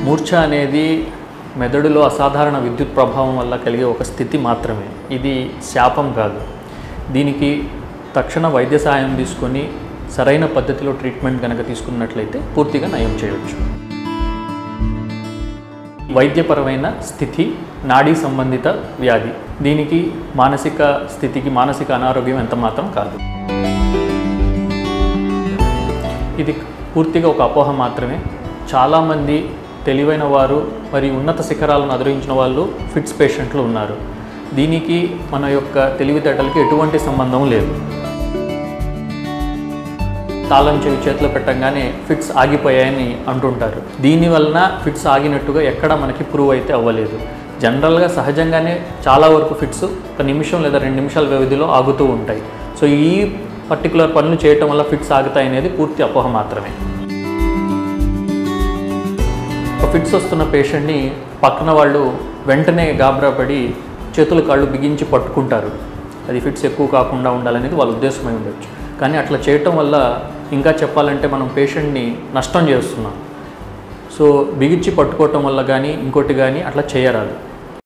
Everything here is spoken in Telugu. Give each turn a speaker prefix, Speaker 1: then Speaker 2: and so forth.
Speaker 1: మూర్ఛ అనేది మెదడులో అసాధారణ విద్యుత్ ప్రభావం వల్ల కలిగే ఒక స్థితి మాత్రమే. ఇది శాపం కాదు. దీనికి తక్షణ వైద్య సహాయం తీసుకొని సరైన పద్ధతిలో ట్రీట్మెంట్ కనుక తీసుకున్నట్లయితే పూర్తిగా నయం చేయవచ్చు. వైద్యపరమైన స్థితి నాడీ సంబంధిత వ్యాధి. దీనికి మానసిక స్థితికి మానసిక అనారోగ్యం ఎంత మాత్రం కాదు. ఇది పూర్తిగా ఒక అపోహ మాత్రమే. చాలామంది తెలివైన వారు మరియు ఉన్నత శిఖరాలను అధిరోహించిన వాళ్ళు ఫిట్స్ పేషెంట్లు ఉన్నారు. దీనికి మన యొక్క తెలివితేటలకి ఎటువంటి సంబంధం లేదు. తాళం చెవి చేతిలో పెట్టంగానే ఫిట్స్ ఆగిపోయాయని అంటుంటారు. దీనివలన ఫిట్స్ ఆగినట్టుగా ఎక్కడ మనకి ప్రూవ్ అయితే అవ్వలేదు. జనరల్గా సహజంగానే చాలా వరకు ఫిట్స్ 1 నిమిషం లేదా 2 నిమిషాల వ్యవధిలో ఆగుతూ ఉంటాయి. సో ఈ పర్టికులర్ పనులు చేయటం వల్ల ఫిట్స్ ఆగుతాయి అనేది పూర్తి అపోహ మాత్రమే. ఫిట్స్ వస్తున్న పేషెంట్ని పక్కన వాళ్ళు వెంటనే గాబరాపడి చేతులు కాళ్ళు బిగించి పట్టుకుంటారు. అది ఫిట్స్ ఎక్కువ కాకుండా ఉండాలనేది వాళ్ళ ఉద్దేశమై ఉండొచ్చు. కానీ అట్లా చేయటం వల్ల ఇంకా చెప్పాలంటే మనం పేషెంట్ని నష్టం చేస్తున్నాం. సో బిగించి పట్టుకోవటం వల్ల కానీ ఇంకోటి కానీ అట్లా చేయరాదు.